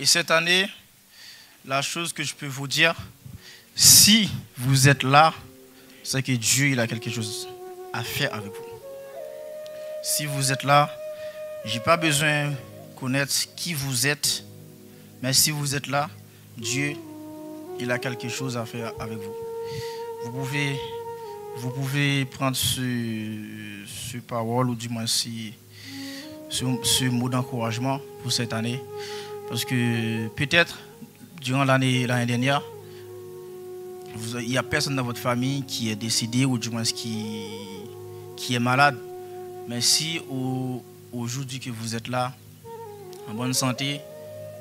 Et cette année, la chose que je peux vous dire, si vous êtes là, c'est que Dieu il a quelque chose à faire avec vous. Si vous êtes là, je n'ai pas besoin de connaître qui vous êtes, mais si vous êtes là, Dieu il a quelque chose à faire avec vous. Vous pouvez prendre ce parole, ou du moins ce mot d'encouragement pour cette année. Parce que peut-être, durant l'année dernière, il n'y a personne dans votre famille qui est décédé ou du moins qui est malade. Mais si aujourd'hui que vous êtes là, en bonne santé,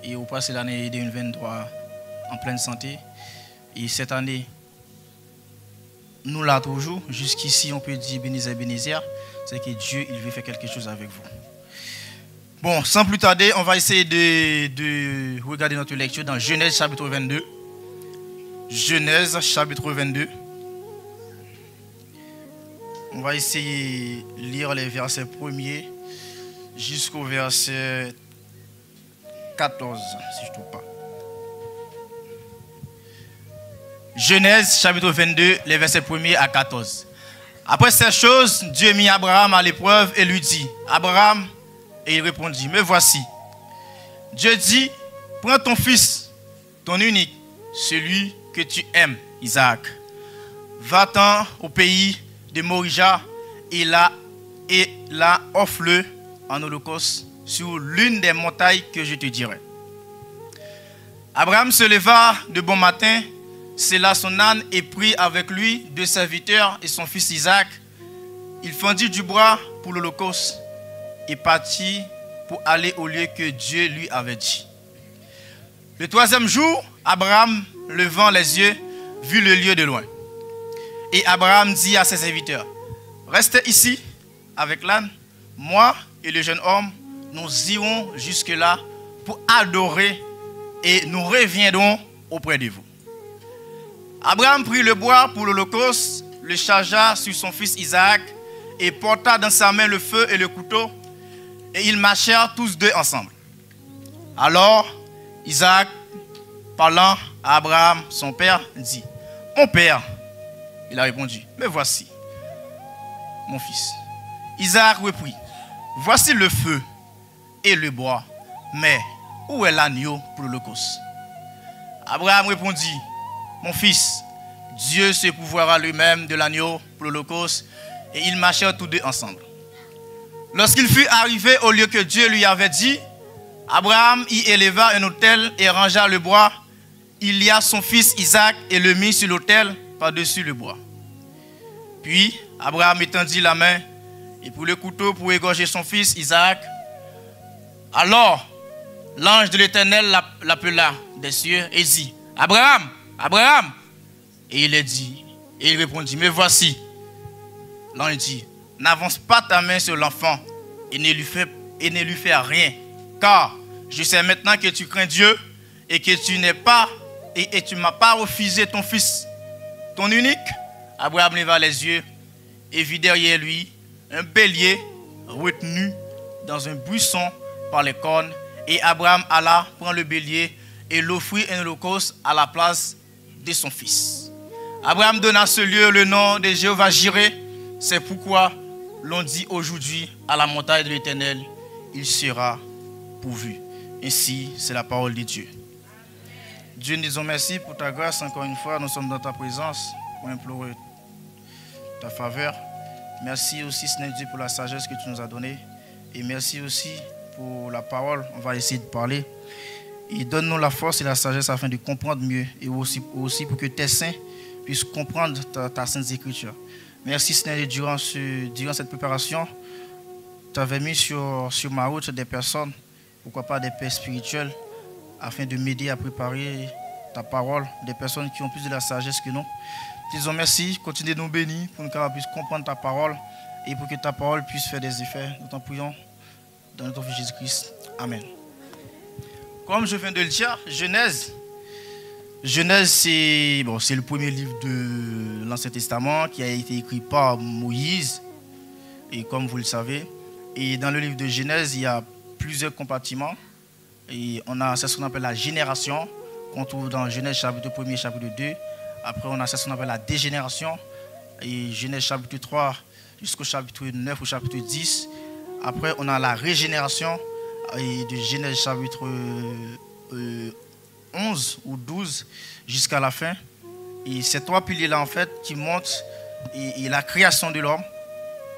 et vous passez l'année 2023 en pleine santé, et cette année, nous là toujours, jusqu'ici on peut dire Bénézer, c'est que Dieu il veut faire quelque chose avec vous. Bon, sans plus tarder, on va essayer de regarder notre lecture dans Genèse chapitre 22. Genèse chapitre 22. On va essayer de lire les versets premiers jusqu'au verset 14, si je ne trouve pas. Genèse chapitre 22, les versets 1er à 14. Après ces choses, Dieu mit Abraham à l'épreuve et lui dit, Abraham, et il répondit, me voici. Dieu dit, prends ton fils, ton unique, celui que tu aimes, Isaac. Va-t'en au pays de Morija et là offre-le en holocauste sur l'une des montagnes que je te dirai. Abraham se leva de bon matin, sella son âne et prit avec lui 2 serviteurs et son fils Isaac. Il fendit du bois pour l'holocauste et partit pour aller au lieu que Dieu lui avait dit. Le 3e jour, Abraham, levant les yeux, vit le lieu de loin. Et Abraham dit à ses serviteurs, restez ici avec l'âne, moi et le jeune homme, nous irons jusque-là pour adorer et nous reviendrons auprès de vous. Abraham prit le bois pour l'holocauste, le chargea sur son fils Isaac et porta dans sa main le feu et le couteau, et ils marchèrent tous deux ensemble. Alors Isaac, parlant à Abraham, son père, dit, mon père. Il a répondu, me voici, mon fils. Isaac reprit, voici le feu et le bois, mais où est l'agneau pour l'holocauste? Abraham répondit, mon fils, Dieu se pourvoira lui-même de l'agneau pour l'holocauste, et ils marchèrent tous deux ensemble. Lorsqu'il fut arrivé au lieu que Dieu lui avait dit, Abraham y éleva un autel et rangea le bois. Il lia son fils Isaac et le mit sur l'autel par-dessus le bois. Puis Abraham étendit la main et prit le couteau pour égorger son fils Isaac. Alors l'ange de l'Éternel l'appela des cieux et dit, Abraham, Abraham. Et il répondit, me voici. L'ange dit, n'avance pas ta main sur l'enfant et ne lui fais rien, car je sais maintenant que tu crains Dieu et que tu m'as pas refusé ton fils, ton unique. Abraham leva les yeux et vit derrière lui un bélier retenu dans un buisson par les cornes. Et Abraham alla prendre le bélier et l'offrit un holocauste à la place de son fils. Abraham donna à ce lieu le nom de Jéhovah Jireh. C'est pourquoi l'on dit aujourd'hui à la montagne de l'Éternel, il sera pourvu. Ainsi, c'est la parole de Dieu. Dieu, nous disons merci pour ta grâce. Encore une fois, nous sommes dans ta présence pour implorer ta faveur. Merci aussi, Seigneur Dieu, pour la sagesse que tu nous as donnée. Et merci aussi pour la parole. On va essayer de parler. Et donne-nous la force et la sagesse afin de comprendre mieux. Et aussi pour que tes saints puissent comprendre ta sainte écriture. Merci, Seigneur, durant cette préparation, tu avais mis sur ma route des personnes, pourquoi pas des pères spirituels, afin de m'aider à préparer ta parole, des personnes qui ont plus de la sagesse que nous. Disons merci, continue de nous bénir pour que nous puissions comprendre ta parole et pour que ta parole puisse faire des effets. Nous t'en prions dans notre Fils Jésus-Christ. Amen. Comme je viens de le dire, Genèse, c'est le premier livre de l'Ancien Testament qui a été écrit par Moïse, et comme vous le savez. Et dans le livre de Genèse, il y a plusieurs compartiments. Et on a ce qu'on appelle la génération, qu'on trouve dans Genèse chapitre 1er, chapitre 2. Après, on a ce qu'on appelle la dégénération. Et Genèse chapitre 3 jusqu'au chapitre 9 ou chapitre 10. Après, on a la régénération de Genèse chapitre 11 ou 12 jusqu'à la fin. Et ces trois piliers-là, en fait, qui montrent la création de l'homme.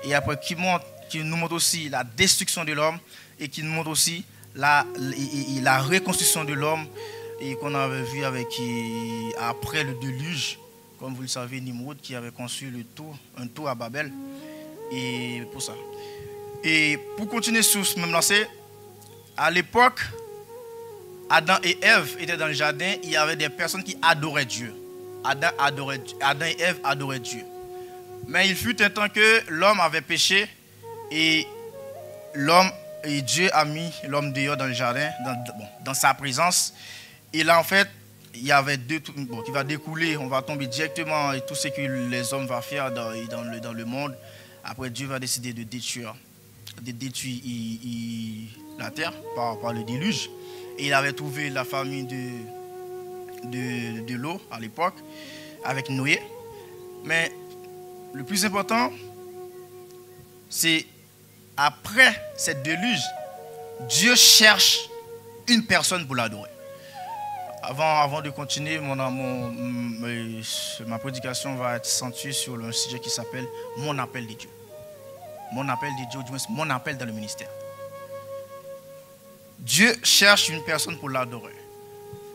Et après, qui nous montrent aussi la destruction de l'homme. Et qui nous montrent aussi la reconstruction de l'homme. Et qu'on avait vu après le déluge. Comme vous le savez, Nimrod qui avait conçu un tour à Babel. Et pour ça. Et pour continuer sur ce même lancé, à l'époque, Adam et Ève étaient dans le jardin, il y avait des personnes qui adoraient Dieu. Adam et Ève adoraient Dieu. Mais il fut un temps que l'homme avait péché et Dieu a mis l'homme dehors dans le jardin, dans sa présence. Et là, en fait, il y avait deux trucs qui va découler. On va tomber directement et tout ce que les hommes vont faire dans le monde. Après, Dieu va décider de détruire la terre par le déluge. Et il avait trouvé la famille de l'eau à l'époque avec Noé. Mais le plus important, c'est après cette déluge, Dieu cherche une personne pour l'adorer. Avant de continuer, ma prédication va être centrée sur un sujet qui s'appelle mon appel de Dieu. Mon appel de Dieu, du moins mon appel dans le ministère. Dieu cherche une personne pour l'adorer.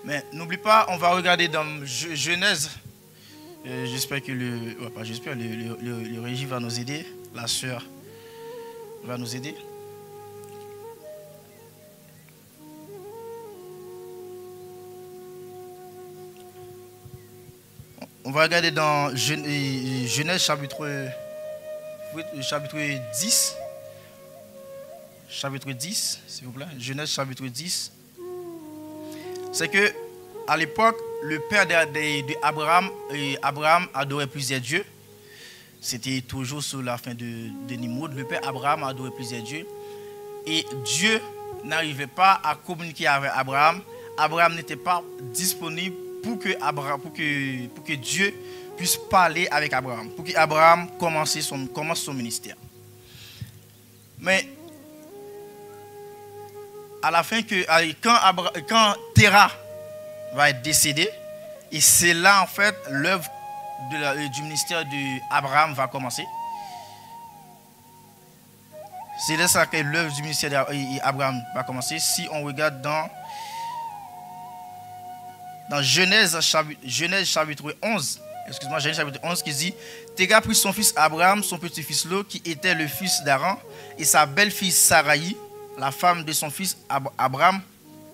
Mais n'oublie pas, on va regarder dans Genèse. J'espère que le régie va nous aider. La sœur va nous aider. On va regarder dans Genèse chapitre 10. Chapitre 10, s'il vous plaît. Genèse chapitre 10. C'est que à l'époque, le père d'Abraham, Abraham adorait plusieurs dieux. C'était toujours sous la fin de Nimrod. Le père Abraham adorait plusieurs dieux. Et Dieu n'arrivait pas à communiquer avec Abraham. Abraham n'était pas disponible pour que Dieu puisse parler avec Abraham. Pour qu'Abraham commence son ministère. Mais à la fin, quand Terah va être décédé, et c'est là en fait l'œuvre du ministère d'Abraham va commencer. C'est là ça que l'œuvre du ministère d'Abraham va commencer. Si on regarde dans Genèse chapitre 11, Genèse chapitre 11 qui dit: Terah prit son fils Abraham, son petit-fils Lot, qui était le fils d'Aran, et sa belle-fille Saraï, la femme de son fils Abraham,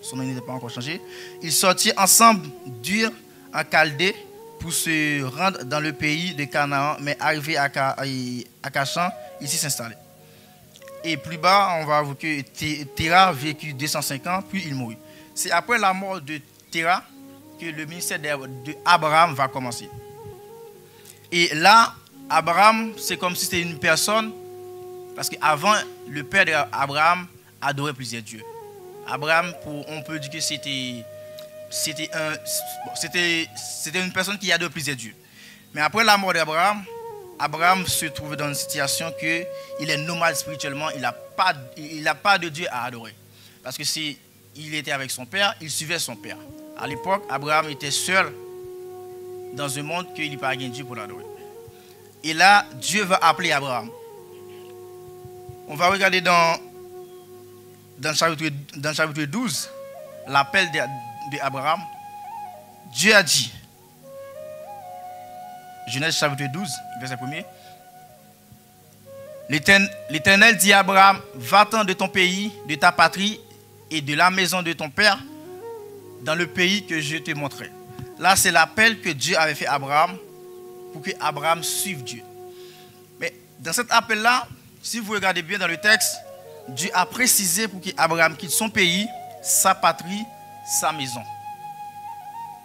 son nom n'était pas encore changé. Ils sortirent ensemble d'Ur en Chaldée pour se rendre dans le pays de Canaan, mais arrivés à Cachan, ils s'y s'installaient. Et plus bas, on va voir que Terah vécut 205 ans, puis il mourut. C'est après la mort de Terah que le ministère d'Abraham va commencer. Et là, Abraham, c'est comme si c'était une personne, parce qu'avant, le père d'Abraham adorait plusieurs dieux. Abraham, on peut dire que c'était une personne qui adorait plusieurs dieux. Mais après la mort d'Abraham, Abraham se trouve dans une situation qu'il est nomade spirituellement, il n'a pas de Dieu à adorer. Parce que il était avec son père, il suivait son père. À l'époque, Abraham était seul dans un monde qu'il n'y a pas de Dieu pour l'adorer. Et là, Dieu va appeler Abraham. On va regarder dans le chapitre 12, l'appel d'Abraham. Dieu a dit, Genèse chapitre 12, verset 1er, l'Éternel dit à Abraham: va-t'en de ton pays, de ta patrie et de la maison de ton père, dans le pays que je te montrerai. Là, c'est l'appel que Dieu avait fait à Abraham pour que Abraham suive Dieu. Mais dans cet appel-là, si vous regardez bien dans le texte, Dieu a précisé pour qu'Abraham quitte son pays, sa patrie, sa maison.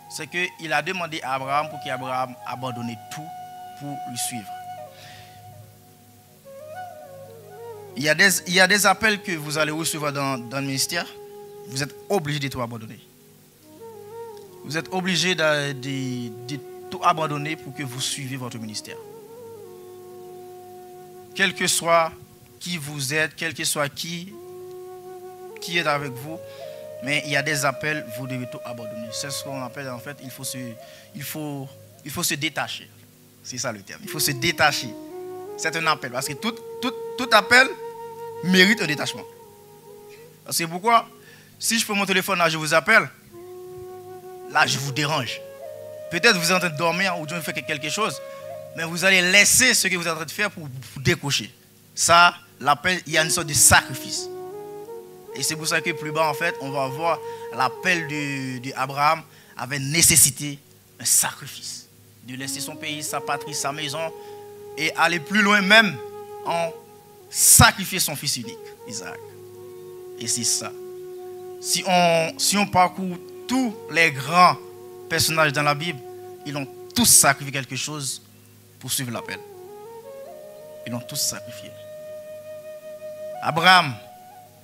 C'est qu'il a demandé à Abraham pour qu'Abraham abandonne tout pour lui suivre. Il y a des appels que vous allez recevoir dans le ministère. vous êtes obligé de tout abandonner. Vous êtes obligé de tout abandonner pour que vous suiviez votre ministère. Quel que soit qui vous êtes, quel que soit qui est avec vous, mais il y a des appels, vous devez tout abandonner. C'est ce qu'on appelle en fait, il faut se détacher. C'est ça le terme. Il faut se détacher. C'est un appel. Parce que tout appel mérite un détachement. C'est pourquoi, si je prends mon téléphone là, je vous appelle, là je vous dérange. Peut-être vous êtes en train de dormir ou Dieu fait quelque chose, mais vous allez laisser ce que vous êtes en train de faire pour décocher. Ça, l'appel, il y a une sorte de sacrifice. Et c'est pour ça que plus bas, en fait, on va voir l'appel d'Abraham avait nécessité un sacrifice. De laisser son pays, sa patrie, sa maison, et aller plus loin même en sacrifier son fils unique, Isaac. Et c'est ça. Si on parcourt tous les grands personnages dans la Bible, ils ont tous sacrifié quelque chose pour suivre l'appel. Ils l'ont tous sacrifié. Abraham,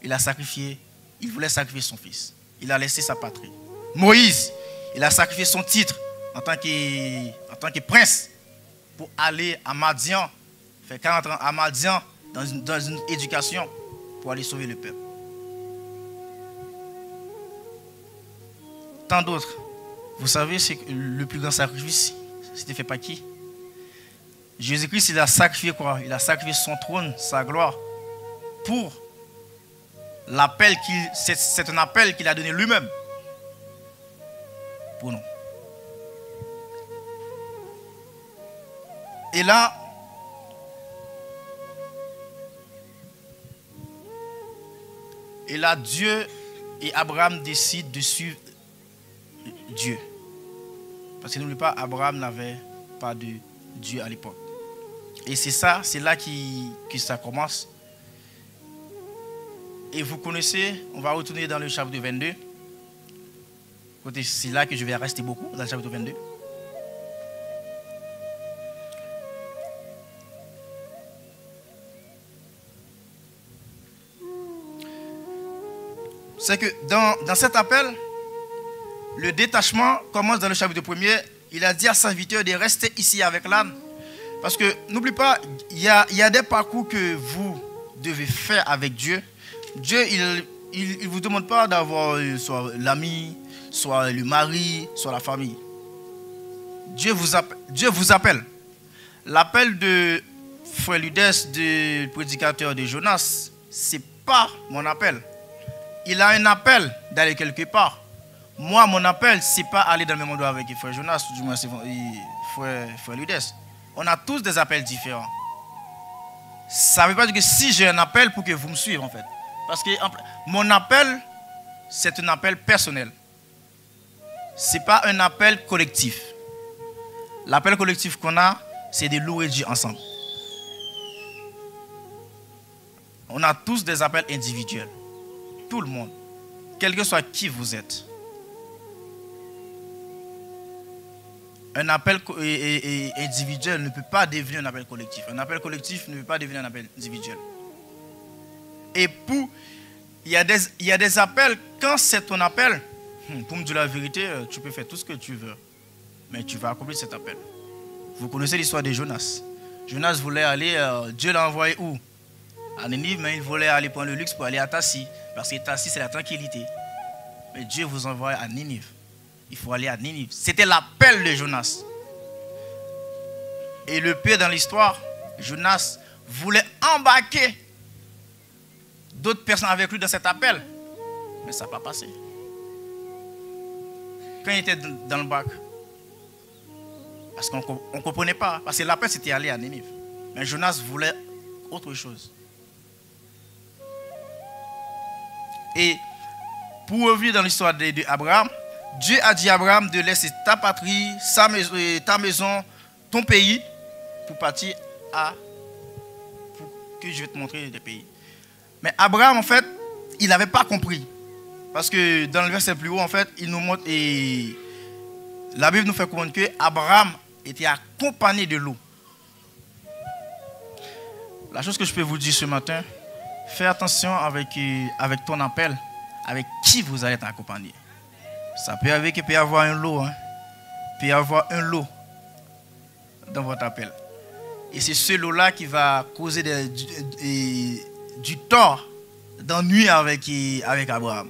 il a sacrifié, il voulait sacrifier son fils. Il a laissé sa patrie. Moïse, il a sacrifié son titre en tant que prince pour aller à Madian, faire 40 ans à Madian dans une éducation pour aller sauver le peuple. Tant d'autres. Vous savez, c'est que le plus grand sacrifice, c'était fait par qui? Jésus-Christ, il a sacrifié quoi? Il a sacrifié son trône, sa gloire, pour l'appel c'est un appel qu'il a donné lui-même pour nous. Et là, Dieu et Abraham décident de suivre Dieu. Parce que n'oubliez pas, Abraham n'avait pas de Dieu à l'époque. Et c'est là que ça commence. Et vous connaissez, on va retourner dans le chapitre 22. C'est là que je vais rester beaucoup, dans le chapitre 22. C'est que dans cet appel, le détachement commence dans le chapitre 1er. Il a dit à sa serviteur de rester ici avec l'âne. Parce que n'oubliez pas, il y a des parcours que vous devez faire avec Dieu. Dieu, il ne vous demande pas d'avoir soit l'ami, soit le mari, soit la famille. Dieu vous appelle. L'appel de Frère Ludès, du prédicateur de Jonas, ce n'est pas mon appel. Il a un appel d'aller quelque part. Moi, mon appel, ce n'est pas aller dans le même endroit avec Frère Jonas, du moins Frère Ludès. On a tous des appels différents. Ça ne veut pas dire que si j'ai un appel pour que vous me suivez, en fait. Parce que mon appel, c'est un appel personnel. Ce n'est pas un appel collectif. L'appel collectif qu'on a, c'est de louer Dieu ensemble. On a tous des appels individuels. Tout le monde. Quel que soit qui vous êtes. Un appel individuel ne peut pas devenir un appel collectif. Un appel collectif ne peut pas devenir un appel individuel. Et il y a des appels, quand c'est ton appel, pour me dire la vérité, tu peux faire tout ce que tu veux. Mais tu vas accomplir cet appel. Vous connaissez l'histoire de Jonas. Jonas voulait aller, Dieu l'a envoyé où? À Ninive, mais il voulait aller prendre le luxe pour aller à Tassi. Parce que Tassi, c'est la tranquillité. Mais Dieu vous envoie à Ninive. Il faut aller à Ninive. C'était l'appel de Jonas. Et le pire dans l'histoire, Jonas voulait embarquer d'autres personnes avec lui dans cet appel. Mais ça n'a pas passé. Quand il était dans le bac, parce qu'on ne comprenait pas. Parce que l'appel, c'était aller à Ninive. Mais Jonas voulait autre chose. Et pour revenir dans l'histoire d'Abraham, Dieu a dit à Abraham de laisser ta patrie, ta maison, ton pays, pour partir pour que je vais te montrer des pays. Mais Abraham, en fait, il n'avait pas compris. Parce que dans le verset plus haut, en fait, il nous montre, et la Bible nous fait comprendre que Abraham était accompagné de l'eau. La chose que je peux vous dire ce matin, fais attention avec ton appel. avec qui vous allez être accompagné. Ça peut arriver qu'il peut y avoir un lot. Hein. Il peut y avoir un lot dans votre appel. Et c'est ce lot-là qui va causer du tort, d'ennui avec Abraham.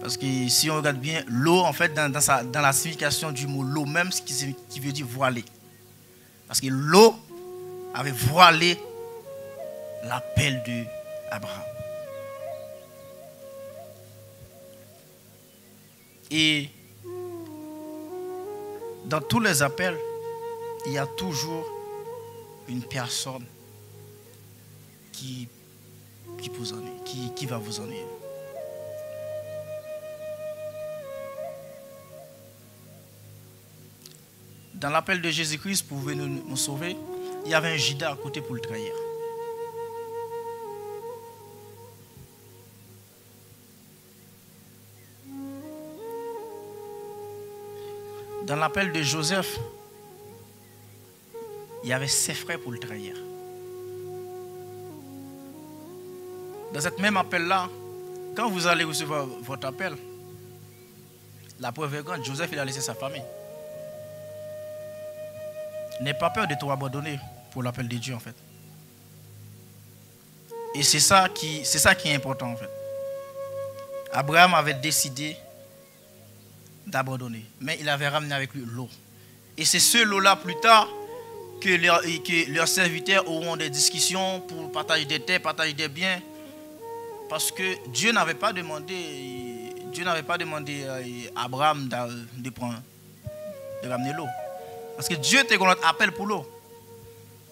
Parce que si on regarde bien, l'eau, en fait, dans la signification du mot l'eau, même ce qui veut dire voiler. Parce que l'eau avait voilé l'appel d'Abraham. Et dans tous les appels, il y a toujours une personne qui vous ennuie, qui va vous ennuyer. Dans l'appel de Jésus-Christ pour venir nous sauver, il y avait un Judas à côté pour le trahir. Dans l'appel de Joseph, il y avait ses frères pour le trahir. Dans cette même appel-là, quand vous allez recevoir votre appel, la preuve est grande, Joseph il a laissé sa famille. N'aie pas peur de tout abandonner pour l'appel de Dieu en fait. Et c'est ça qui est important en fait. Abraham avait décidé d'abandonner, mais il avait ramené avec lui l'eau. Et c'est ce lot-là plus tard que leurs serviteurs auront des discussions pour partager des terres, partager des biens. Parce que Dieu n'avait pas demandé à Abraham de ramener l'eau. Parce que Dieu était notre appel pour l'eau.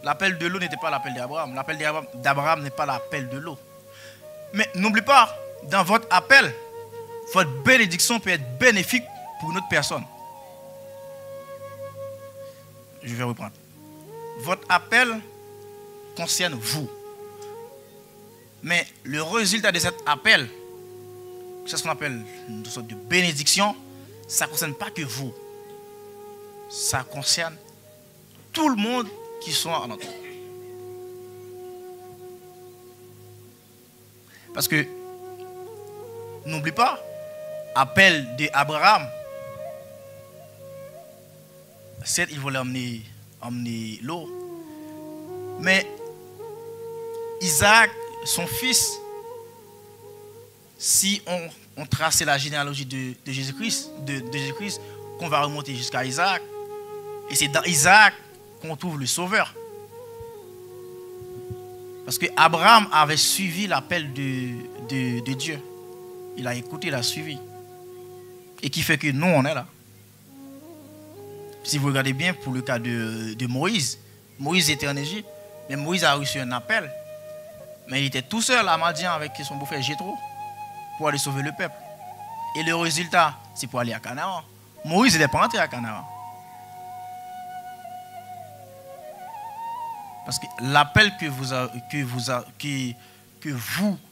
L'appel de l'eau n'était pas l'appel d'Abraham. L'appel d'Abraham n'est pas l'appel de l'eau. Mais n'oublie pas, dans votre appel, votre bénédiction peut être bénéfique pour une autre personne. Je vais reprendre. Votre appel concerne vous. Mais le résultat de cet appel, c'est ce qu'on appelle une sorte de bénédiction, ça ne concerne pas que vous. Ça concerne tout le monde qui sont en entour. Parce que, n'oublie pas, appel d'Abraham, certes, il voulait emmener l'eau, mais Isaac, son fils, si on traçait la généalogie de Jésus-Christ, qu'on va remonter jusqu'à Isaac, et c'est dans Isaac qu'on trouve le Sauveur. Parce que Abraham avait suivi l'appel de Dieu. Il a écouté, il a suivi. Et qui fait que nous, on est là. Si vous regardez bien, pour le cas de Moïse, Moïse était en Égypte, mais Moïse a reçu un appel. Mais il était tout seul à Madian avec son beau-frère Jéthro pour aller sauver le peuple. Et le résultat, c'est pour aller à Canaan. Moïse n'est pas entré à Canaan. Parce que l'appel que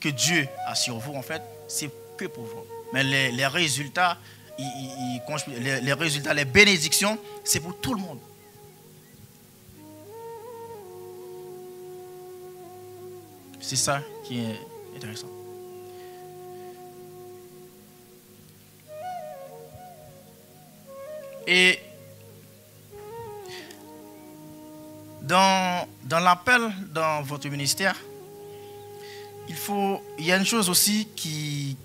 Dieu a sur vous, en fait, c'est que pour vous. Mais les résultats, les bénédictions, c'est pour tout le monde. C'est ça qui est intéressant. Et dans l'appel, dans votre ministère, il y a une chose aussi qui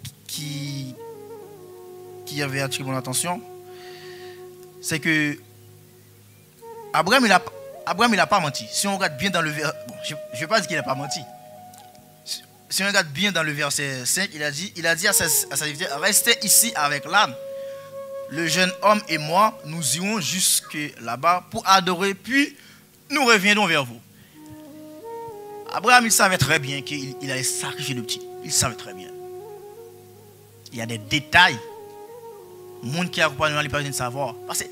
avait attiré mon attention, c'est que Abraham, il n'a pas menti. Si on regarde bien dans le verset, bon, je ne vais pas dire qu'il n'a pas menti. Si on regarde bien dans le verset 5, il a dit à sa serviteur, restez ici avec l'âne. Le jeune homme et moi, nous irons jusque là-bas pour adorer, puis nous reviendrons vers vous. Abraham, il savait très bien qu'il allait sacrifier le petit. Il savait très bien. Il y a des détails. Les gens qui accompagnent nous, ils peuvent savoir. Parce que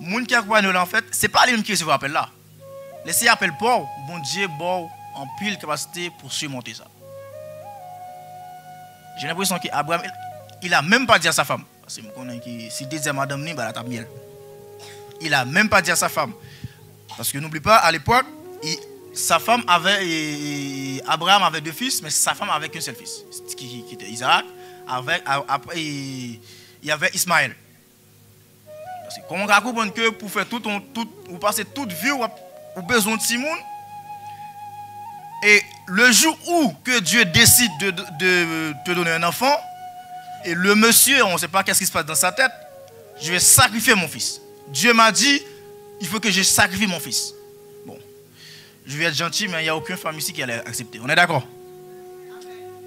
les gens qui accompagnent nous, en fait, ce n'est pas les gens qui recevent l'appel là. Laissez l'appel pour, bon Dieu, bon, en pile capacité pour surmonter ça. J'ai l'impression qu'Abraham, il n'a même pas dit à sa femme. Parce que je connais que s'il disait à madame Ni, elle a miel. Il n'a même pas dit à sa femme. Parce que n'oublie pas, à l'époque, sa femme avait, Abraham avait 2 fils, mais sa femme avait qu'un seul fils, qui était Isaac. Après, il y avait Ismaël. Parce que comment on comprend que pour faire ou passer toute vie, ou besoin de Simon, et le jour où que Dieu décide de te donner un enfant, et le monsieur, on ne sait pas qu'est-ce qui se passe dans sa tête, je vais sacrifier mon fils. Dieu m'a dit, il faut que je sacrifie mon fils. Bon, je vais être gentil, mais il n'y a aucune femme ici qui allait accepter. On est d'accord?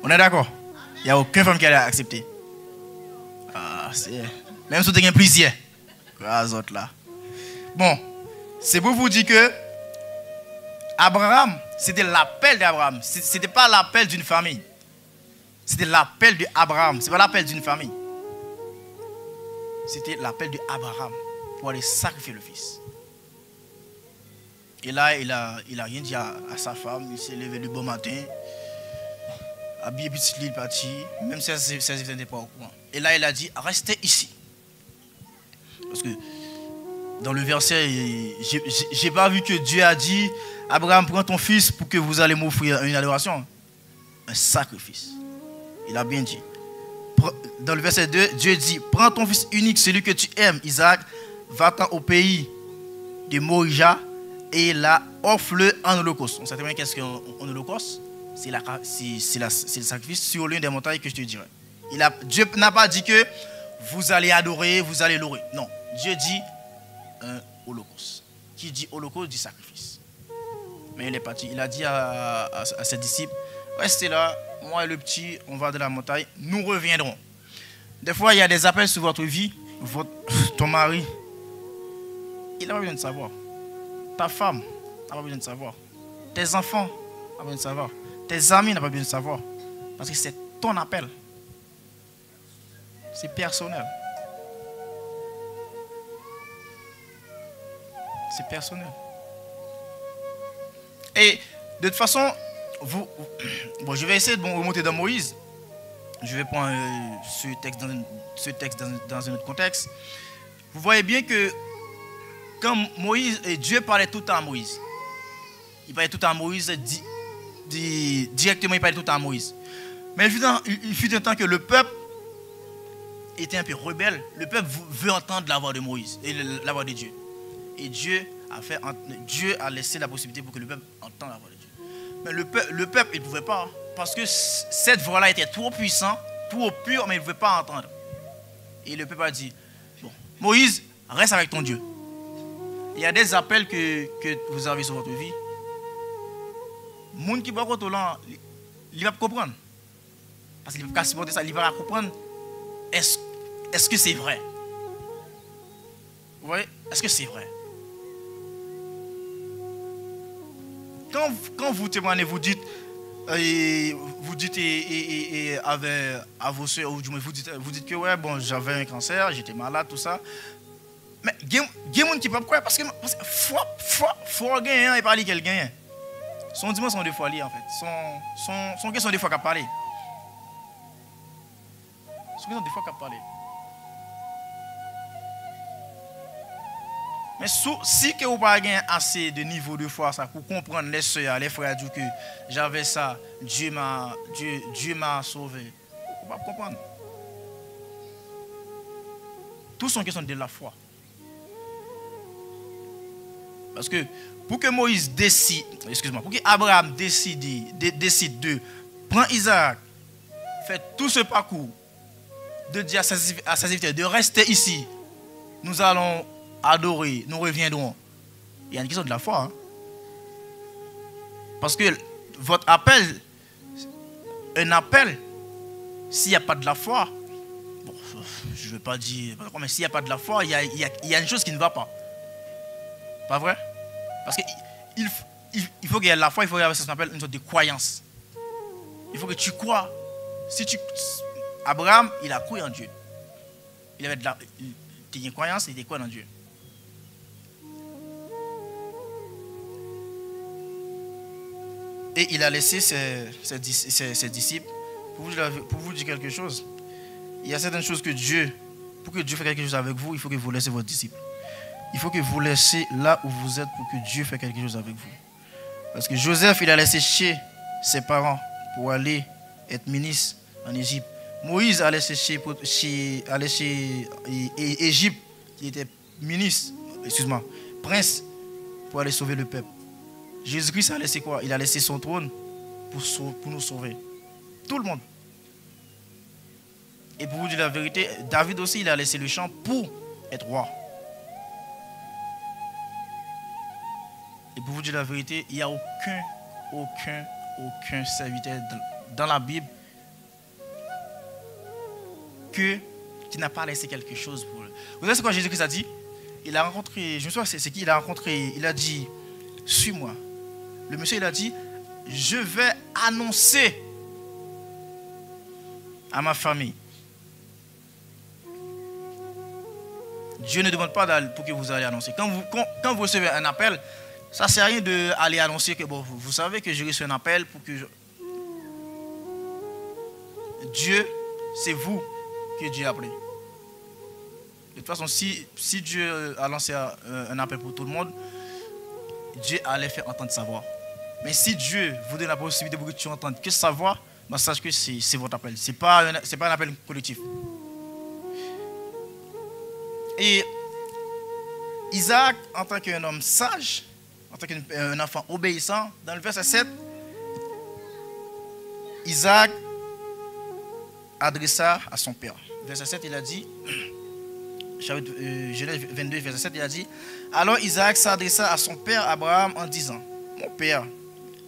On est d'accord? Il n'y a aucune femme qui allait accepter. Ah, c'est... Même si tu as un plaisir. Autres là. Bon, c'est pour vous dire que Abraham, c'était l'appel d'Abraham. Ce n'était pas l'appel d'une famille. C'était l'appel d'Abraham. Ce n'est pas l'appel d'une famille. C'était l'appel d'Abraham pour aller sacrifier le fils. Et là, il a rien dit à sa femme. Il s'est levé le bon matin. Habillé petit lit, parti. Même si ses enfants n'étaient pas au courant. Et là, il a dit, restez ici. Parce que dans le verset, je n'ai pas vu que Dieu a dit, Abraham, prends ton fils pour que vous allez m'offrir une adoration. Un sacrifice. Il a bien dit. Dans le verset 2, Dieu dit, prends ton fils unique, celui que tu aimes, Isaac, va-t'en au pays de Morija et là, offre-le en holocauste. On sait très bien qu'est-ce qu'un holocauste? C'est le sacrifice sur l'une des montagnes que je te dirai. Dieu n'a pas dit que vous allez adorer, vous allez louer. Non, Dieu dit un holocauste. Qui dit holocauste dit sacrifice. Mais il est parti. Il a dit à ses disciples, restez là, moi et le petit, on va de la montagne, nous reviendrons. Des fois, il y a des appels sur votre vie. Ton mari, il n'a pas besoin de savoir. Ta femme n'a pas besoin de savoir. Tes enfants n'ont pas besoin de savoir. Tes amis n'ont pas besoin de savoir. Parce que c'est ton appel. C'est personnel. C'est personnel. Et de toute façon, bon, je vais essayer de remonter dans Moïse. Je vais prendre ce texte dans un autre contexte. Vous voyez bien que quand Dieu parlait tout le temps à Moïse, il parlait tout le temps à Moïse, directement il parlait tout le temps à Moïse. Mais il fut un temps que le peuple était un peu rebelle. Le peuple veut entendre la voix de Moïse et la voix de Dieu. Et Dieu a laissé la possibilité pour que le peuple entende la voix de Dieu. Mais le peuple, il ne pouvait pas. Parce que cette voix-là était trop puissante, trop pure, mais il ne pouvait pas entendre. Et le peuple a dit, bon, Moïse, reste avec ton Dieu. Il y a des appels que vous avez sur votre vie. Le monde qui va là, il va comprendre. Parce qu'il va supporter ça, il va comprendre. Est-ce que c'est vrai? Vous voyez? Est-ce que c'est vrai? Quand vous témoignez, vous dites à vos soeurs, ou du moins vous dites que ouais, bon, j'avais un cancer, j'étais malade, tout ça. Mais il y a des gens qui ne peuvent pas croire parce que faut gagner et parler qu'elle gagne. Son dimanche des fois liés en fait. Son question des fois qu'à parler. Son question des fois qu'à parler. Mais si vous n'avez pas assez de niveau de foi ça, pour comprendre les soeurs, les frères, que j'avais ça, Dieu m'a sauvé, vous ne pouvez pas comprendre. Tout sont question de la foi. Parce que pour que Moïse décide, pour que Abraham décide de prendre Isaac, faire tout ce parcours, de dire à ses serviteurs de rester ici, nous allons adorer, nous reviendrons. Il y a une question de la foi. Hein? Parce que votre appel, un appel, s'il n'y a pas de la foi, bon, je ne veux pas dire, mais s'il n'y a pas de la foi, il y a une chose qui ne va pas. Pas vrai? Parce qu'il faut qu'il y ait de la foi, il faut qu'il y ait ce qu'on appelle une sorte de croyance. Il faut que tu crois. Abraham, il a cru en Dieu. Il avait une croyance, il était quoi en Dieu? Et il a laissé ses disciples pour vous dire quelque chose. Il y a certaines choses que Dieu, pour que Dieu fasse quelque chose avec vous, il faut que vous laissiez votre disciple. Il faut que vous laissiez là où vous êtes pour que Dieu fasse quelque chose avec vous. Parce que Joseph, il a laissé chez ses parents pour aller être ministre en Égypte. Moïse allait chez Égypte, qui était ministre, excuse-moi, prince, pour aller sauver le peuple. Jésus-Christ a laissé quoi? Il a laissé son trône pour nous sauver. Tout le monde. Et pour vous dire la vérité, David aussi, il a laissé le champ pour être roi. Et pour vous dire la vérité, il n'y a aucun serviteur dans la Bible qui n'a pas laissé quelque chose pour eux. Vous savez ce que Jésus-Christ a dit? Il a rencontré, je me souviens c'est qui il a rencontré, il a dit, suis-moi. Le monsieur il a dit, je vais annoncer à ma famille. Dieu ne demande pas pour que vous allez annoncer. Quand vous recevez un appel, ça ne sert à rien d'aller annoncer que bon, vous savez que j'ai reçu un appel pour que Dieu, c'est vous que Dieu a appelé. De toute façon, si Dieu a lancé un appel pour tout le monde, Dieu allait faire entendre sa voix. Mais si Dieu vous donne la possibilité pour que tu entendes que sa voix, ben sache que c'est votre appel. Ce n'est pas un appel collectif. Et Isaac, en tant qu'un homme sage, en tant qu'un enfant obéissant, dans le verset 7, Isaac adressa à son père. Verset 7, il a dit, Genèse 22, verset 7, il a dit, alors Isaac s'adressa à son père Abraham en disant, mon père,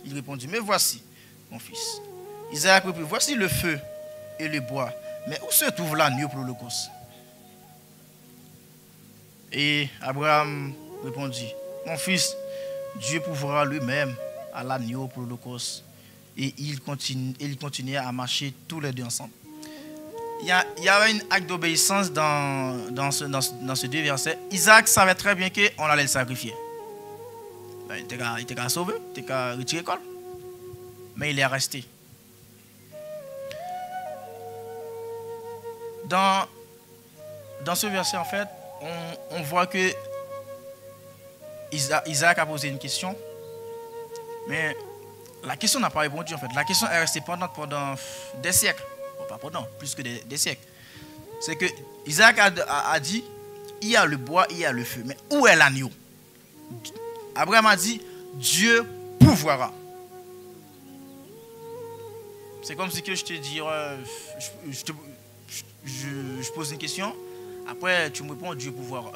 il répondit, mais voici, mon fils. Isaac reprit, voici le feu et le bois, mais où se trouve l'agneau pour l'holocauste? Et Abraham répondit, mon fils, Dieu pourvoira lui-même à l'agneau pour l'holocauste. Et il continuait à marcher tous les deux ensemble. Il y avait un acte d'obéissance dans ce deux versets. Isaac savait très bien qu'on allait le sacrifier. Ben, il était qu'à sauver, il était qu'à retirer l'école. Mais il est resté. Dans ce verset, en fait, on voit que Isaac a posé une question, mais la question n'a pas répondu en fait. La question est restée pendant des siècles. Bon, pas pendant, plus que des siècles. C'est que Isaac a dit, il y a le bois, il y a le feu. Mais où est l'agneau? Abraham a dit, Dieu pourvoira. C'est comme si que je te dis, je pose une question. Après, tu me réponds, Dieu pourvoira.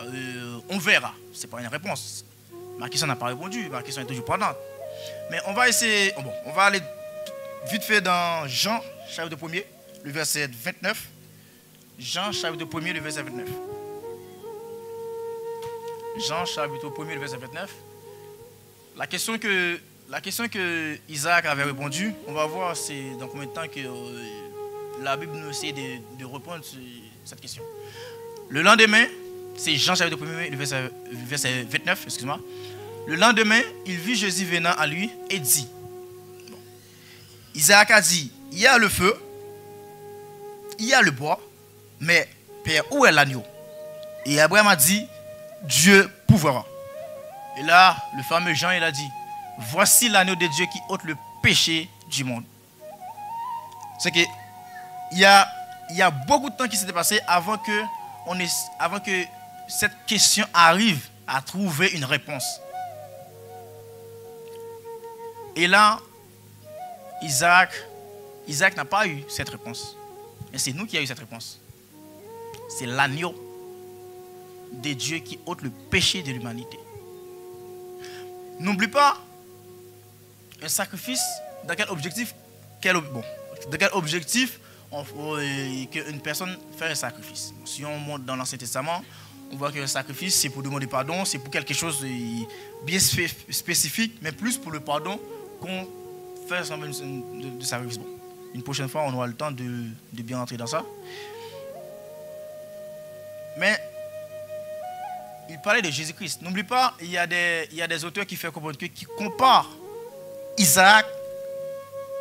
On verra. Ce n'est pas une réponse. Ma question n'a pas répondu. Ma question est toujours pendante. Mais on va essayer. Bon, on va aller vite fait dans Jean, chapitre 1er, le verset 29. Jean, chapitre 1er, le verset 29. Jean, chapitre 1er, le verset 29. La question que Isaac avait répondu, on va voir c'est dans combien de temps que la Bible nous essaie de répondre sur cette question. Le lendemain, c'est Jean chapitre 1er, le verset 29, excuse-moi. Le lendemain, il vit Jésus venant à lui et dit, bon, Isaac a dit, il y a le feu, il y a le bois, mais Père, où est l'agneau? Et Abraham a dit, Dieu pourvoira. Et là, le fameux Jean, il a dit, voici l'agneau de Dieu qui ôte le péché du monde. C'est que il y a beaucoup de temps qui s'était passé avant que cette question arrive à trouver une réponse. Et là, Isaac n'a pas eu cette réponse. Mais c'est nous qui avons eu cette réponse. C'est l'agneau de Dieu qui ôte le péché de l'humanité. N'oublie pas un sacrifice, dans quel objectif qu'une personne fait un sacrifice. Si on monte dans l'Ancien Testament, on voit qu'un sacrifice, c'est pour demander pardon, c'est pour quelque chose de bien spécifique, mais plus pour le pardon qu'on fait ensemble de sacrifice. Bon, une prochaine fois, on aura le temps de bien entrer dans ça. Mais il parlait de Jésus-Christ. N'oublie pas, il y a des auteurs qui comparent Isaac.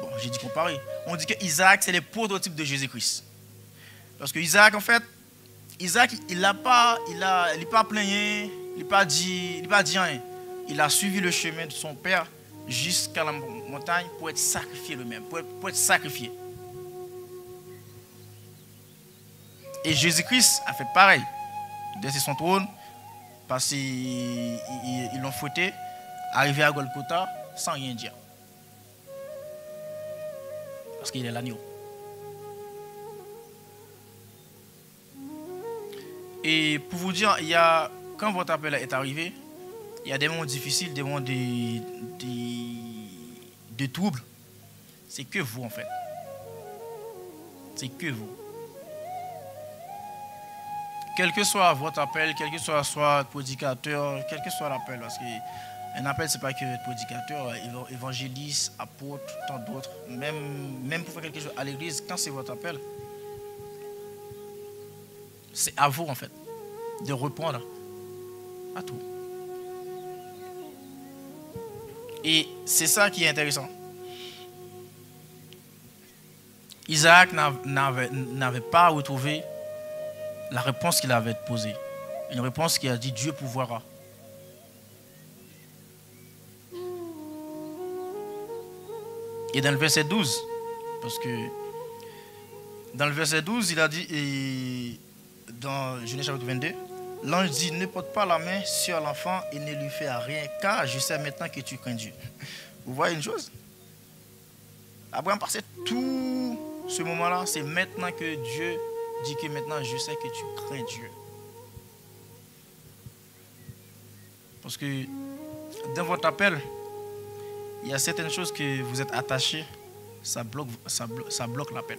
Bon, j'ai dit comparer. On dit que Isaac, c'est le prototype de Jésus-Christ. Parce que Isaac, en fait, il n'a pas plaigné, il n'a pas dit rien. Il a suivi le chemin de son père jusqu'à la montagne pour être sacrifié lui-même, pour être sacrifié. Et Jésus-Christ a fait pareil. Descend son trône, parce qu'ils l'ont fouetté, arrivé à Golgotha sans rien dire. Parce qu'il est l'agneau. Et pour vous dire, quand votre appel est arrivé, il y a des moments difficiles, des moments de troubles. C'est que vous, en fait. C'est que vous. Quel que soit votre appel, quel que soit prédicateur, quel que soit l'appel, parce qu'un appel, ce n'est pas que être prédicateur, évangéliste, apôtre, tant d'autres, même pour faire quelque chose à l'église, quand c'est votre appel, c'est à vous, en fait, de répondre à tout. Et c'est ça qui est intéressant. Isaac n'avait pas retrouvé la réponse qu'il avait posée. Une réponse qui a dit Dieu pourvoira. Et dans le verset 12, parce que dans le verset 12, il a dit, et dans Genèse chapitre 22, l'ange dit, ne porte pas la main sur l'enfant et ne lui fais rien, car je sais maintenant que tu crains Dieu. Vous voyez une chose? Abraham passait tout ce moment-là, c'est maintenant que Dieu dit que maintenant je sais que tu crains Dieu. Parce que dans votre appel, il y a certaines choses que vous êtes attachés, ça bloque l'appel.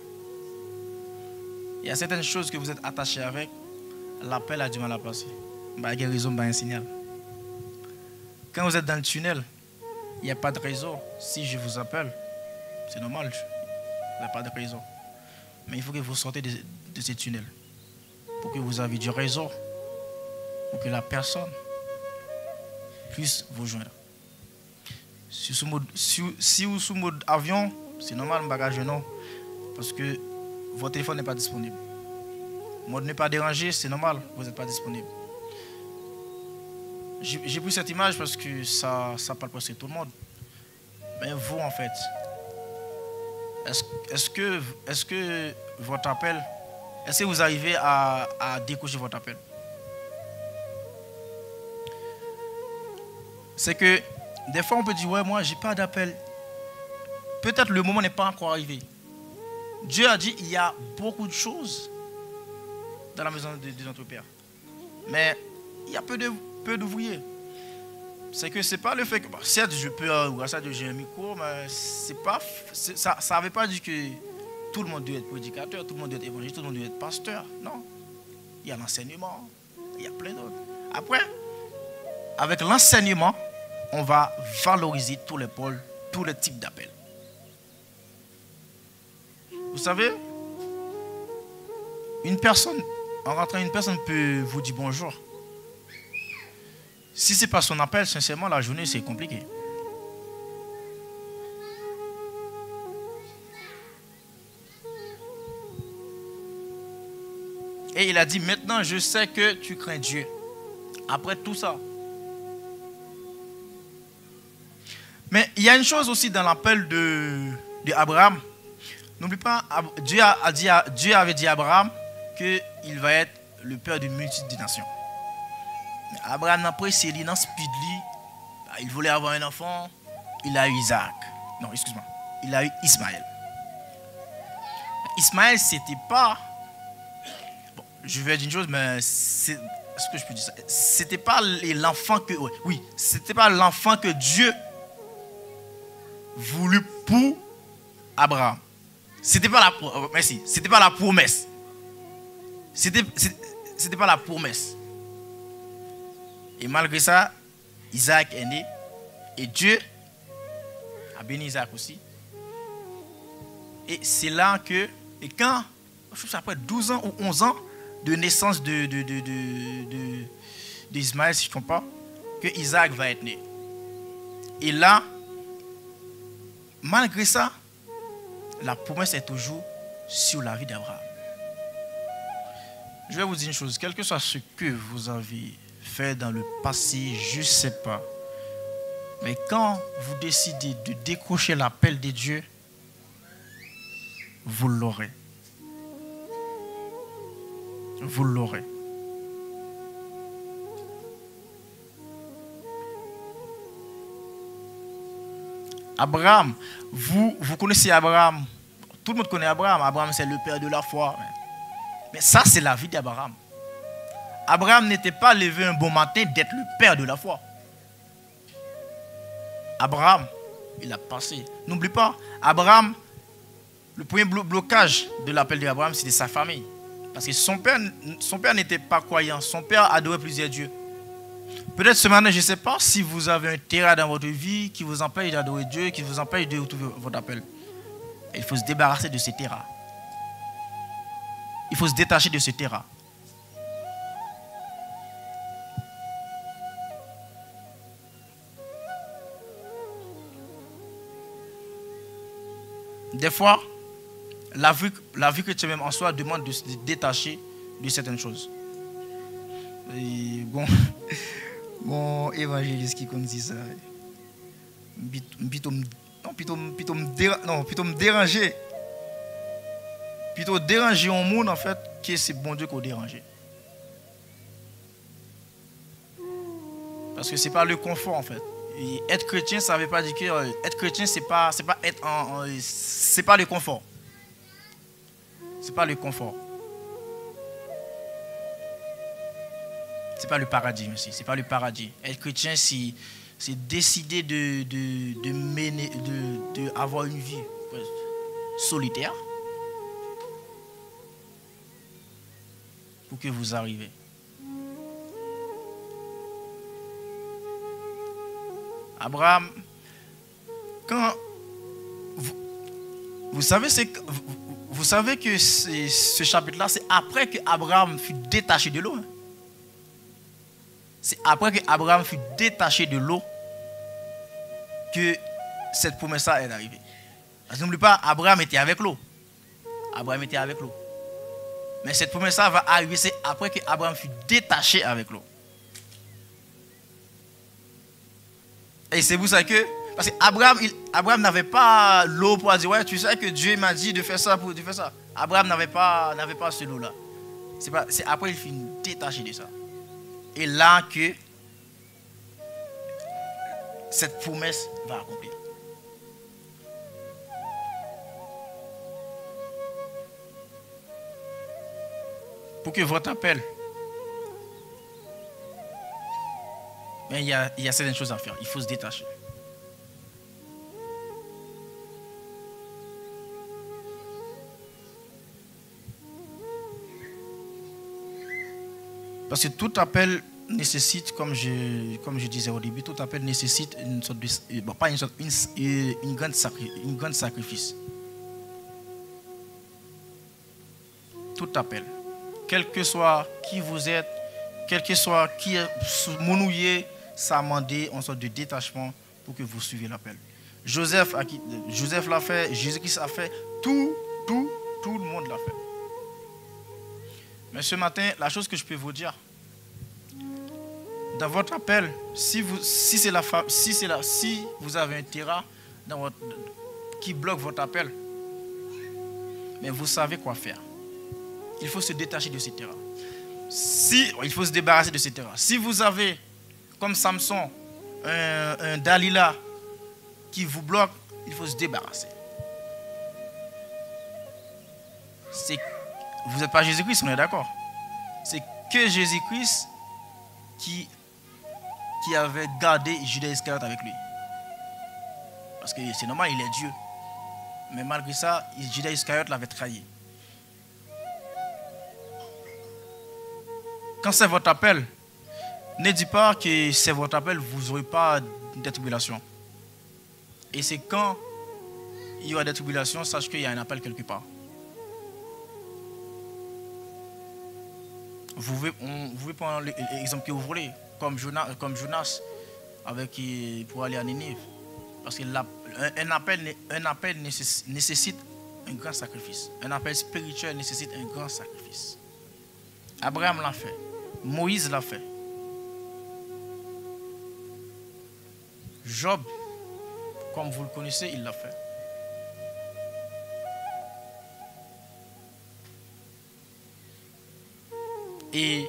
Il y a certaines choses que vous êtes attachés avec, l'appel a du mal à passer. Il y a une raison, un signal. Quand vous êtes dans le tunnel, il n'y a pas de raison. Si je vous appelle, c'est normal, il n'y a pas de raison. Mais il faut que vous sortez de ce tunnel pour que vous ayez du réseau, pour que la personne puisse vous joindre. Si vous sous mode avion, c'est normal, bagage non, parce que votre téléphone n'est pas disponible. Mode ne pas déranger, c'est normal, vous n'êtes pas disponible. J'ai pris cette image parce que ça parle presque tout le monde. Mais vous, en fait, est-ce que votre appel, est-ce que vous arrivez à décocher votre appel? C'est que des fois on peut dire, ouais, moi j'ai pas d'appel. Peut-être le moment n'est pas encore arrivé. Dieu a dit, il y a beaucoup de choses dans la maison de notre Père. Mais il y a peu d'ouvriers. C'est que c'est pas le fait que, certes, je peux, grâce à Dieu, j'ai un micro, mais ça ne veut pas dire que tout le monde doit être prédicateur, tout le monde doit être évangéliste, tout le monde doit être pasteur. Non. Il y a l'enseignement, il y a plein d'autres. Après, avec l'enseignement, on va valoriser tous les pôles, tous les types d'appels. Vous savez, en rentrant, une personne peut vous dire bonjour. Si ce n'est pas son appel, sincèrement, la journée, c'est compliqué. Et il a dit, maintenant, je sais que tu crains Dieu. Après tout ça. Mais il y a une chose aussi dans l'appel d'Abraham. N'oublie pas, Dieu avait dit à Abraham qu'il va être le père d'une multitude de nations. Abraham n'a pas essayé dans Speedly. Il voulait avoir un enfant. Il a eu Isaac. Non, excuse-moi. Il a eu Ismaël. Ismaël, c'était pas. Bon, je vais dire une chose, mais est-ce que je peux dire ça? C'était pas l'enfant que. Oui, c'était pas l'enfant que Dieu voulut pour Abraham. C'était pas la. Merci. C'était pas la promesse. C'était pas la promesse. Et malgré ça, Isaac est né. Et Dieu a béni Isaac aussi. Et c'est là que, et quand, je pense après 12 ans ou 11 ans de naissance d'Ismaël, si je ne trompe pas, que Isaac va être né. Et là, malgré ça, la promesse est toujours sur la vie d'Abraham. Je vais vous dire une chose, quel que soit ce que vous avez fait dans le passé, je ne sais pas. Mais quand vous décidez de décrocher l'appel de Dieu, vous l'aurez. Vous l'aurez. Abraham, vous connaissez Abraham. Tout le monde connaît Abraham. Abraham, c'est le père de la foi. Mais ça, c'est la vie d'Abraham. Abraham n'était pas levé un bon matin d'être le père de la foi. Abraham, il a passé. N'oublie pas, Abraham, le premier blocage de l'appel d'Abraham, c'était sa famille. Parce que son père n'était pas croyant. Son père adorait plusieurs dieux. Peut-être ce matin, je ne sais pas si vous avez un terrain dans votre vie qui vous empêche d'adorer Dieu, qui vous empêche de retrouver votre appel. Il faut se débarrasser de ce terrain. Il faut se détacher de ce terrain. Des fois, la vie chrétienne même en soi demande de se détacher de certaines choses. Et bon évangéliste qui dit ça. Plutôt me déranger. Plutôt déranger un monde en fait, que c'est bon Dieu qu'on dérange. Parce que c'est pas le confort en fait. Et être chrétien, ça ne veut pas dire que être chrétien, c'est pas être c'est pas le confort. C'est pas le confort. C'est pas le paradis, monsieur. C'est pas le paradis. Être chrétien, c'est décider de mener, de avoir une vie solitaire pour que vous arrivez. Abraham, quand vous savez que ce chapitre-là, c'est après que Abraham fut détaché de l'eau. Hein? C'est après que Abraham fut détaché de l'eau que cette promesse-là est arrivée. N'oubliez pas, Abraham était avec l'eau. Abraham était avec l'eau. Mais cette promesse-là va arriver, c'est après que Abraham fut détaché avec l'eau. Et c'est pour ça que, parce qu'Abraham n'avait pas l'eau pour dire, ouais, tu sais que Dieu m'a dit de faire ça pour faire ça. Abraham n'avait pas ce lot-là. C'est après il fut détaché de ça. Et là que cette promesse va accomplir. Pour que votre appel, mais il y a certaines choses à faire. Il faut se détacher. Parce que tout appel nécessite, comme je disais au début, tout appel nécessite une sorte de, pas une sorte, une grande sacrifice. Tout appel, quel que soit qui vous êtes, quel que soit qui est monouillé, ça a demandé une sorte de détachement pour que vous suiviez l'appel. Joseph l'a fait, Jésus-Christ l'a fait, tout le monde l'a fait. Mais ce matin, la chose que je peux vous dire, dans votre appel, si vous avez un terrain qui bloque votre appel, mais vous savez quoi faire. Il faut se détacher de ce terrain. Il faut se débarrasser de ce terrain. Si vous avez, comme Samson, un Dalila qui vous bloque, il faut se débarrasser. Vous n'êtes pas Jésus-Christ, on est d'accord. C'est que Jésus-Christ qui avait gardé Judas Iscariote avec lui. Parce que c'est normal, il est Dieu. Mais malgré ça, Judas Iscariote l'avait trahi. Quand c'est votre appel, ne dites pas que c'est votre appel, vous n'aurez pas de tribulation. Et c'est quand il y aura des tribulations, sache qu'il y a un appel quelque part. Vous pouvez prendre l'exemple que vous voulez, comme Jonas pour aller à Ninive. Parce qu'un appel nécessite un grand sacrifice. Un appel spirituel nécessite un grand sacrifice. Abraham l'a fait. Moïse l'a fait. Job, comme vous le connaissez, il l'a fait. Et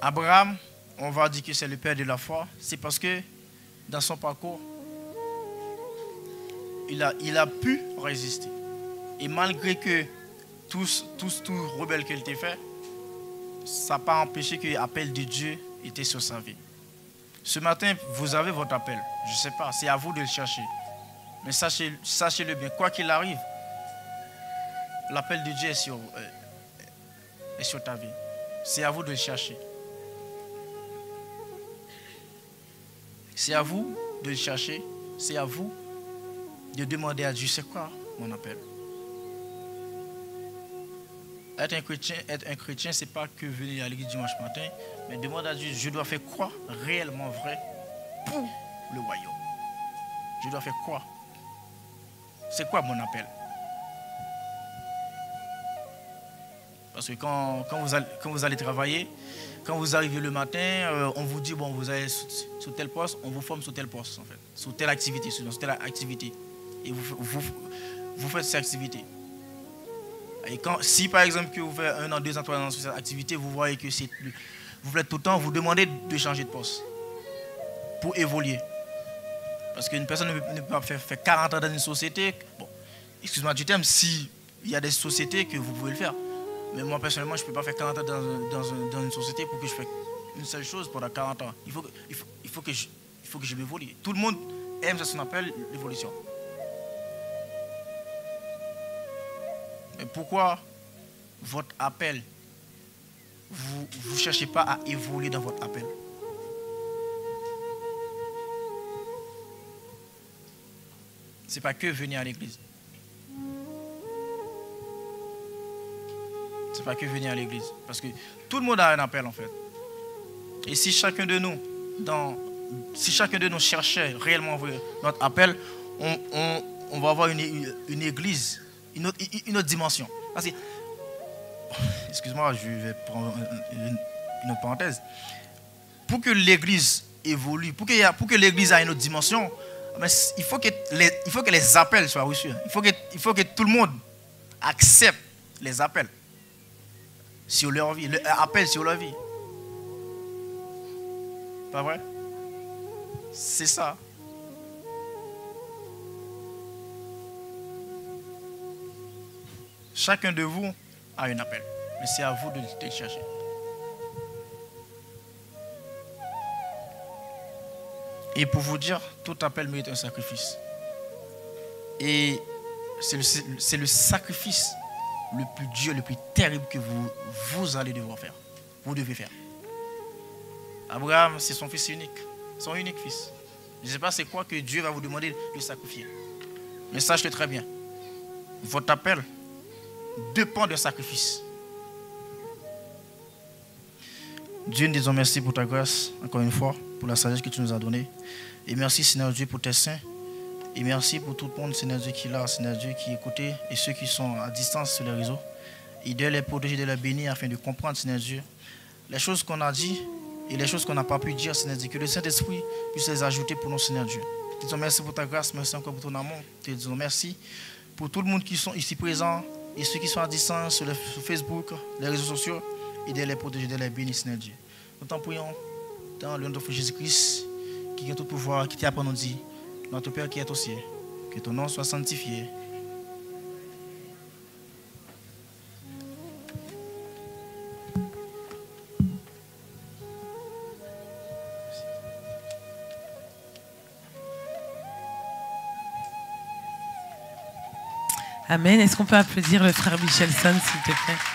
Abraham, on va dire que c'est le père de la foi, c'est parce que dans son parcours, il a pu résister. Et malgré que tout rebelle qu'il était fait, ça n'a pas empêché que l'appel de Dieu était sur sa vie. Ce matin, vous avez votre appel. Je ne sais pas, c'est à vous de le chercher. Mais sachez-le bien, quoi qu'il arrive, l'appel de Dieu est sur ta vie. C'est à vous de le chercher. C'est à vous de le chercher. C'est à vous de demander à Dieu, c'est quoi mon appel? Être un chrétien, ce n'est pas que venir à l'église dimanche matin, mais demander à Dieu, je dois faire quoi réellement vrai pour le royaume? Je dois faire quoi? C'est quoi mon appel? Parce que quand vous allez travailler, quand vous arrivez le matin, on vous dit, bon, vous allez sur tel poste, on vous forme sur tel poste, en fait, sur telle activité, et vous faites cette activité. Et si par exemple que vous faites 1 an, 2 ans, 3 ans sur cette activité, vous voyez que vous faites tout le temps, vous demandez de changer de poste pour évoluer. Parce qu'une personne ne peut pas faire 40 ans dans une société. Bon, excuse-moi du terme, s'il y a des sociétés que vous pouvez le faire. Mais moi personnellement, je ne peux pas faire 40 ans dans une société pour que je fasse une seule chose pendant 40 ans. Il faut que je m'évolue. Tout le monde aime ce qu'on appelle l'évolution. Mais pourquoi votre appel, vous ne cherchez pas à évoluer dans votre appel? Ce n'est pas que venir à l'église. Ce n'est pas que venir à l'église. Parce que tout le monde a un appel en fait. Et si chacun de nous cherchait réellement notre appel, on va avoir une église, une autre dimension. Parce que, excuse-moi, je vais prendre une autre parenthèse. Pour que l'église évolue, pour que l'église ait une autre dimension, il faut que les appels soient reçus. Il faut que tout le monde accepte les appels sur leur vie, l'appel sur leur vie. Pas vrai? C'est ça. Chacun de vous a un appel, mais c'est à vous de le chercher. Et pour vous dire, tout appel mérite un sacrifice. Et c'est le sacrifice le plus dur, le plus terrible que vous allez devoir faire. Vous devez faire. Abraham, c'est son fils unique. Son unique fils. Je ne sais pas c'est quoi que Dieu va vous demander de sacrifier. Mais sachez très bien. Votre appel dépend d'un sacrifice. Dieu, nous disons merci pour ta grâce, encore une fois, pour la sagesse que tu nous as donnée. Et merci, Seigneur Dieu, pour tes saints. Et merci pour tout le monde, Seigneur Dieu, qui est là, Seigneur Dieu, qui écoute, et ceux qui sont à distance sur les réseaux. Et de les protéger, de les bénir, afin de comprendre, Seigneur Dieu, les choses qu'on a dit et les choses qu'on n'a pas pu dire, Seigneur Dieu, que le Saint-Esprit puisse les ajouter pour nous, Seigneur Dieu. Te disons merci pour ta grâce, merci encore pour ton amour. Te disons merci pour tout le monde qui sont ici présents et ceux qui sont à distance sur Facebook, les réseaux sociaux, et de les protéger, de les bénir, Seigneur Dieu. Nous t'en prions dans le nom de Jésus-Christ, qui a tout pouvoir, qui t'a appris à nous dire, notre Père qui est au ciel, que ton nom soit sanctifié. Amen. Est-ce qu'on peut applaudir le frère Michelson, s'il te plaît?